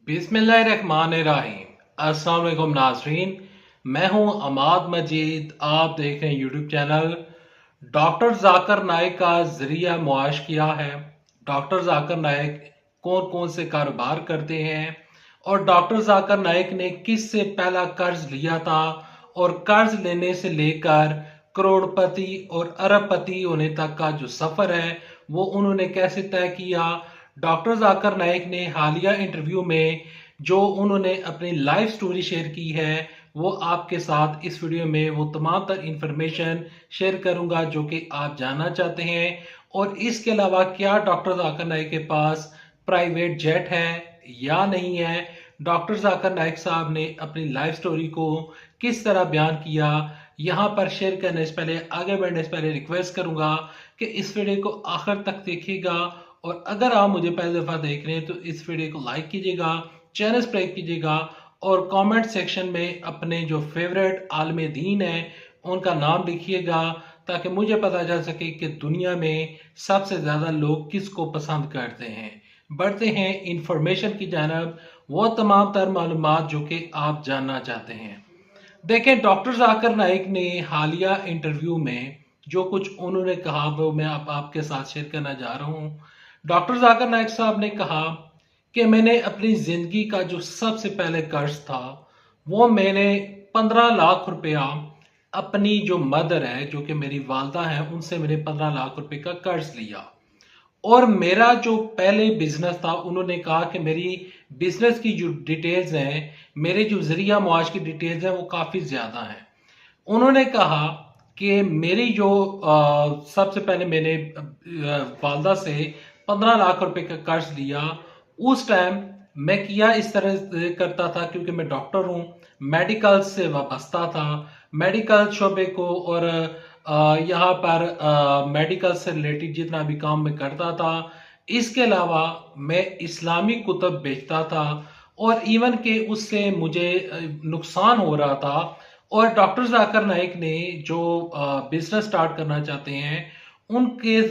बिस्मिल्लाहिर्रहमानिर्रहीम। अस्सलाम वालेकुम नाज़रीन, मैं हूं अमाद मजीद। आप देख रहे हैं YouTube channel. Doctor Zakir Naik का जरिया मुआश किया है। डॉक्टर जाकिर नाइक कौन कौन से कारोबार करते हैं और डॉक्टर जाकिर नाइक ने किस से पहला कर्ज लिया था और कर्ज लेने से लेकर करोड़पति और अरबपति होने तक का जो सफर है वो उन्होंने कैसे तय किया। डॉक्टर जाकिर नाइक ने हालिया इंटरव्यू में जो उन्होंने अपनी लाइफ स्टोरी शेयर की है वो आपके साथ इस वीडियो में वो तमाम तर इंफॉर्मेशन शेयर करूंगा जो कि आप जानना चाहते हैं। और इसके अलावा क्या डॉक्टर जाकिर नाइक के पास प्राइवेट जेट है या नहीं है, डॉक्टर जाकिर नाइक साहब ने अपनी लाइफ स्टोरी को किस तरह बयान किया, यहाँ पर शेयर करने से पहले, आगे बढ़ने से पहले रिक्वेस्ट करूंगा कि इस वीडियो को आखिर तक देखिएगा। और अगर आप मुझे पहली दफा देख रहे हैं तो इस वीडियो को लाइक कीजिएगा, चैनल सब्सक्राइब कीजिएगा और कमेंट सेक्शन में अपने जो फेवरेट आलमे दीन है उनका नाम लिखिएगा ताकि मुझे पता चल सके कि दुनिया में सबसे ज्यादा लोग किसको पसंद करते हैं। बढ़ते हैं इंफॉर्मेशन की जानब, वो तमाम तर मालूमात जो कि आप जानना चाहते हैं। देखें, डॉक्टर जाकिर नाइक ने हालिया इंटरव्यू में जो कुछ उन्होंने कहा वो मैं आपके साथ शेयर करना जा रहा हूँ। डॉक्टर जाकिर नाइक साहब ने कहा कि मैंने अपनी जिंदगी का जो सबसे पहले कर्ज था वो मैंने 15 लाख रुपया अपनी जो मदर है, जो कि मेरी वालदा है, उनसे मैंने 15 लाख रुपए का कर्ज लिया। और मेरा जो पहले बिजनेस था, उन्होंने कहा कि मेरी बिजनेस की जो डिटेल्स हैं, मेरे जो जरिया मुआश की डिटेल्स हैं वो काफी ज्यादा हैं। उन्होंने कहा कि मेरी जो सबसे पहले मैंने वालदा से 15 लाख रुपए का कर्ज लिया। उस टाइम मैं किया इस तरह से करता था क्योंकि मैं डॉक्टर हूँ, मेडिकल से वाबस्ता था, मेडिकल शोबे को और यहाँ पर मेडिकल से रिलेटेड जितना भी काम मैं करता था। इसके अलावा मैं इस्लामी कुतब बेचता था और इवन के उससे मुझे नुकसान हो रहा था। और डॉक्टर जाकिर नाइक ने जो बिजनेस स्टार्ट करना चाहते हैं उनके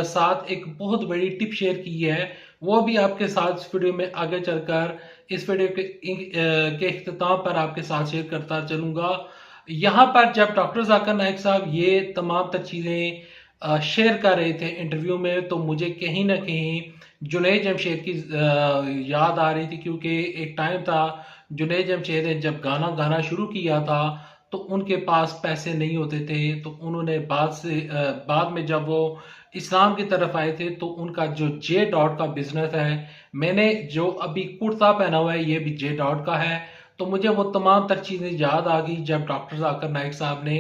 साथ एक बहुत बड़ी टिप शेयर की है, वो भी आपके साथ इस वीडियो में आगे चलकर इस वीडियो के इख्तिताम पर आपके साथ शेयर करता चलूंगा। यहाँ पर जब डॉक्टर जाकिर नाइक साहब ये तमाम तर चीजें शेयर कर रहे थे इंटरव्यू में तो मुझे कहीं ना कहीं जुनैद जमशेद की याद आ रही थी, क्योंकि एक टाइम था जुनैद जमशेद ने जब गाना गाना शुरू किया था तो उनके पास पैसे नहीं होते थे। तो उन्होंने बाद में जब वो इस्लाम की तरफ आए थे तो उनका जो जे डॉट का बिजनेस है, मैंने जो अभी कुर्ता पहना हुआ है ये भी जे डॉट का है। तो मुझे वो तमाम तर चीजें याद आ गई जब डॉक्टर जाकिर नाइक साहब ने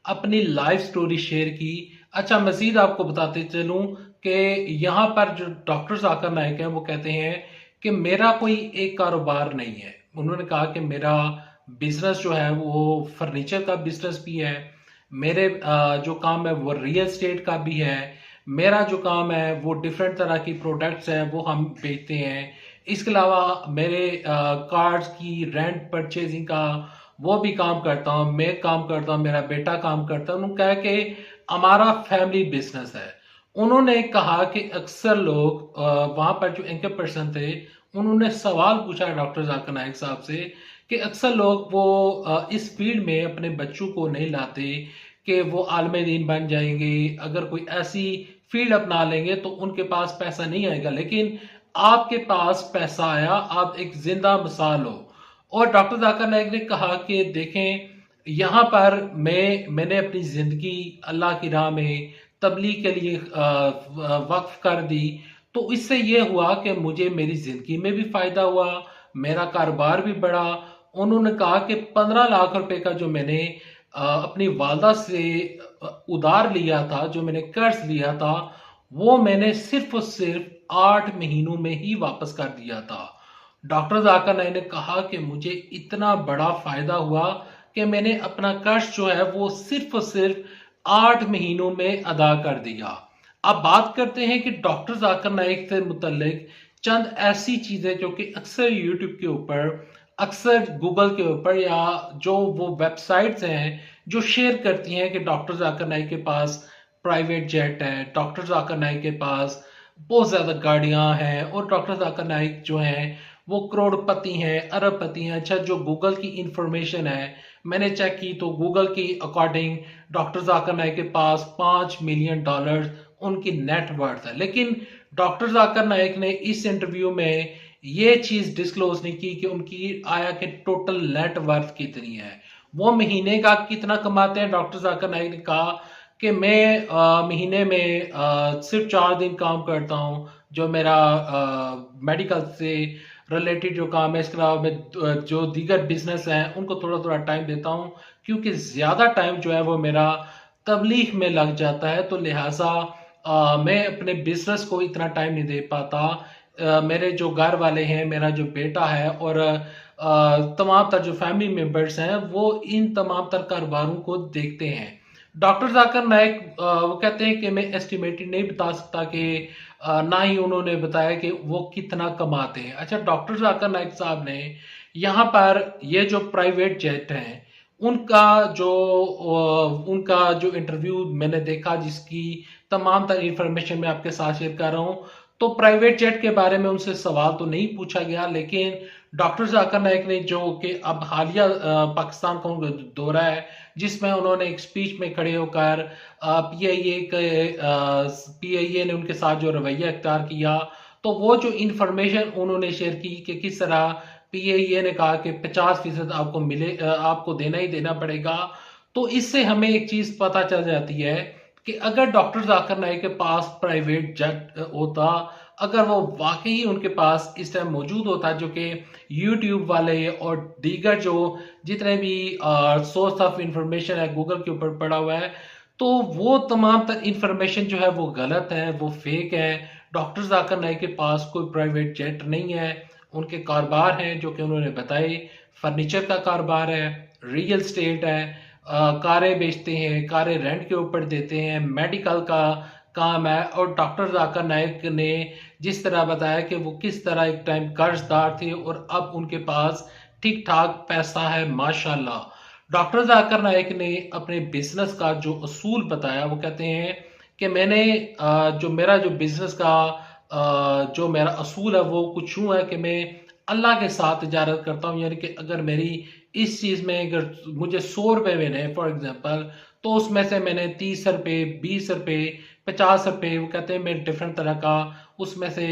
अपनी लाइफ स्टोरी शेयर की। अच्छा, मजीद आपको बताते चलूं कि यहाँ पर जो डॉक्टर जाकिर नाइक है वो कहते हैं कि मेरा कोई एक कारोबार नहीं है। उन्होंने कहा कि मेरा बिजनेस जो है वो फर्नीचर का बिजनेस भी है, मेरे जो काम है वो रियल एस्टेट का भी है, मेरा जो काम है वो डिफरेंट तरह की प्रोडक्ट्स है वो हम बेचते हैं। इसके अलावा मेरे कार्ड्स की रेंट परचेजिंग का वो भी काम करता हूँ, मैं काम करता हूँ, मेरा बेटा काम करता है। उन्होंने कहा कि हमारा फैमिली बिजनेस है। उन्होंने कहा कि अक्सर लोग वहां पर जो एंकर पर्सन थे उन्होंने सवाल पूछा डॉक्टर जाकिर नाइक साहब से कि अक्सर लोग वो इस फील्ड में अपने बच्चों को नहीं लाते कि वो आलमे दीन बन जाएंगे, अगर कोई ऐसी फील्ड अपना लेंगे तो उनके पास पैसा नहीं आएगा। लेकिन आपके पास पैसा आया, आप एक जिंदा मिसाल हो। और डॉक्टर जाकिर नाइक ने कहा कि देखें, यहाँ पर मैंने अपनी जिंदगी अल्लाह की राह में तबलीग के लिए वक्फ कर दी। तो इससे ये हुआ कि मुझे मेरी जिंदगी में भी फायदा हुआ, मेरा कारोबार भी बढ़ा। उन्होंने कहा कि 15 लाख रुपए का जो मैंने अपनी वालदा से उधार लिया था, जो मैंने कर्ज लिया था, वो मैंने सिर्फ और सिर्फ 8 महीनों में ही वापस कर दिया था। डॉक्टर जाकिर नाइक ने कहा कि मुझे इतना बड़ा फायदा हुआ कि मैंने अपना कर्ज जो है वो सिर्फ और सिर्फ 8 महीनों में अदा कर दिया। अब बात करते हैं कि डॉक्टर जाकिर नाइक से मुतल्लिक चंद ऐसी चीजें जो कि अक्सर यूट्यूब के ऊपर, अक्सर गूगल के ऊपर या जो वो वेबसाइट्स हैं जो शेयर करती हैं कि डॉक्टर जाकिर नाइक के पास प्राइवेट जेट है, डॉक्टर जाकिर नाइक के पास बहुत ज्यादा गाड़ियां हैं और डॉक्टर जाकिर नाइक जो हैं وہ کروڑپتی ہیں، ارب پتی ہیں۔ اچھا جو گوگل کی انفارمیشن ہے، میں نے چیک کی تو گوگل کی اکارڈنگ ڈاکٹر ذاکر نائک کے پاس $5 ملین ان کی نیٹ ورتھ ہے، لیکن ڈاکٹر ذاکر نائک نے اس انٹرویو میں یہ چیز ڈسکلوز نہیں کی کہ ان کی آیا کہ ٹوٹل نیٹ ورتھ کتنی ہے، وہ مہینے کا کتنا کماتے ہیں۔ ڈاکٹر ذاکر نائک نے کہا کہ میں مہینے میں صرف 4 دن کام کرتا ہوں، جو میرا میڈیکل سے ریلیٹڈ جو کام ہے، اس کے علاوہ میں جو دیگر بزنس ہیں ان کو تھوڑا تھوڑا ٹائم دیتا ہوں، کیونکہ زیادہ ٹائم جو ہے وہ میرا تبلیغ میں لگ جاتا ہے، تو لہٰذا میں اپنے بزنس کو اتنا ٹائم نہیں دے پاتا۔ میرے جو گھر والے ہیں، میرا جو بیٹا ہے اور تمام تر جو فیملی ممبرز ہیں وہ ان تمام تر کاروباروں کو دیکھتے ہیں۔ ڈاکٹر ذاکر نائک وہ کہتے ہیں کہ میں ایسٹیمیٹڈ نہیں بتا سکتا کہ نہ ہی انہوں نے بتایا کہ وہ کتنا کماتے ہیں۔ اچھا ڈاکٹر ذاکر نائک صاحب نے یہاں پر یہ جو پرائیویٹ جیٹ ہیں ان کا جو انٹرویو میں نے دیکھا، جس کی تمام تر انفارمیشن میں آپ کے ساتھ شیئر کر رہا ہوں، تو پرائیویٹ جیٹ کے بارے میں ان سے سوال تو نہیں پوچھا گیا، لیکن ڈاکٹر ذاکر نائک نے جو کہ اب حالیہ پاکستان کا دورہ ہے، جس میں انہوں نے ایک سپیچ میں کھڑے ہو کر پی آئی اے نے ان کے ساتھ جو رویہ اختیار کیا، تو وہ جو انفارمیشن انہوں نے شیئر کی کہ کس طرح پی آئی اے نے کہا کہ 50% آپ کو دینا ہی دینا پڑے گا، تو اس سے ہمیں ایک چیز پتہ چل جاتی ہے کہ اگر ڈاکٹر ذاکر نائک کے پاس پرائیویٹ جیٹ ہوتا، اگر وہ واقعی ان کے پاس اس ٹائم موجود ہوتا، جو کہ یوٹیوب والے اور دیگر جو جتنے بھی سورس آف انفارمیشن ہے گوگل کے اوپر پڑا ہوا ہے، تو وہ تمام تر انفارمیشن جو ہے وہ غلط ہے، وہ فیک ہے۔ ڈاکٹر ذاکر نائک کے پاس کوئی پرائیویٹ جیٹ نہیں ہے، ان کے کاروبار ہیں جو کہ انہوں نے بتائے، فرنیچر کا کاروبار ہے، ریئل اسٹیٹ ہے، کاریں بیچتے ہیں، کاریں رینٹ کے اوپر دیتے ہیں، میڈیکل کا کام ہے۔ اور ڈاکٹر ذاکر نائک نے جس طرح بتایا کہ وہ کس طرح ایک ٹائم قرض دار تھے اور اب ان کے پاس ٹھیک ٹھاک پیسہ ہے، ماشاءاللہ۔ ڈاکٹر ذاکر نائک نے اپنے بزنس کا جو اصول بتایا، وہ کہتے ہیں کہ میں نے جو میرا جو بزنس کا جو میرا اصول ہے وہ کچھ یوں ہے کہ میں اللہ کے ساتھ تجارت کرتا ہوں، یعنی کہ اگر میری اس چیز میں اگر مجھے 100 روپے ملے فار ایگزامپل، تو اس میں سے میں نے 30 روپے، 20 روپے، 50 روپے، وہ کہتے ہیں میں ڈیفرنٹ طرح کا اس میں سے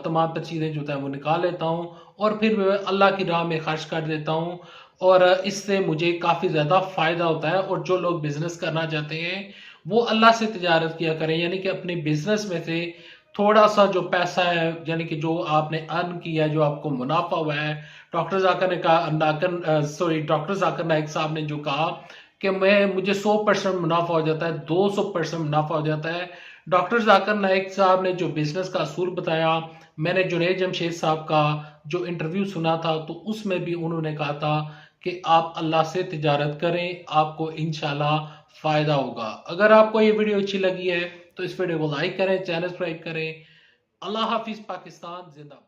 تمام تر چیزیں جو ہے وہ نکال لیتا ہوں اور پھر میں اللہ کی راہ میں خرچ کر دیتا ہوں، اور اس سے مجھے کافی زیادہ فائدہ ہوتا ہے۔ اور جو لوگ بزنس کرنا چاہتے ہیں وہ اللہ سے تجارت کیا کریں، یعنی کہ اپنے بزنس میں سے تھوڑا سا جو پیسہ ہے، یعنی کہ جو آپ نے ارن کیا ہے، جو آپ کو منافع ہوا ہے۔ ڈاکٹر ذاکر نائک صاحب نے جو کہا کہ مجھے 100% منافع ہو جاتا ہے، 200% منافع ہو جاتا ہے۔ ڈاکٹر ذاکر نائک صاحب نے جو بزنس کا اصول بتایا، میں نے جنید جمشید صاحب کا جو انٹرویو سنا تھا تو اس میں بھی انہوں نے کہا تھا کہ آپ اللہ سے تجارت کریں، آپ کو انشاءاللہ فائدہ ہوگا۔ اگر آپ کو یہ ویڈیو اچھی لگی ہے تو اس ویڈیو کو لائک کریں، چینل سبسکرائب کریں۔ اللہ حافظ، پاکستان زندہ باد۔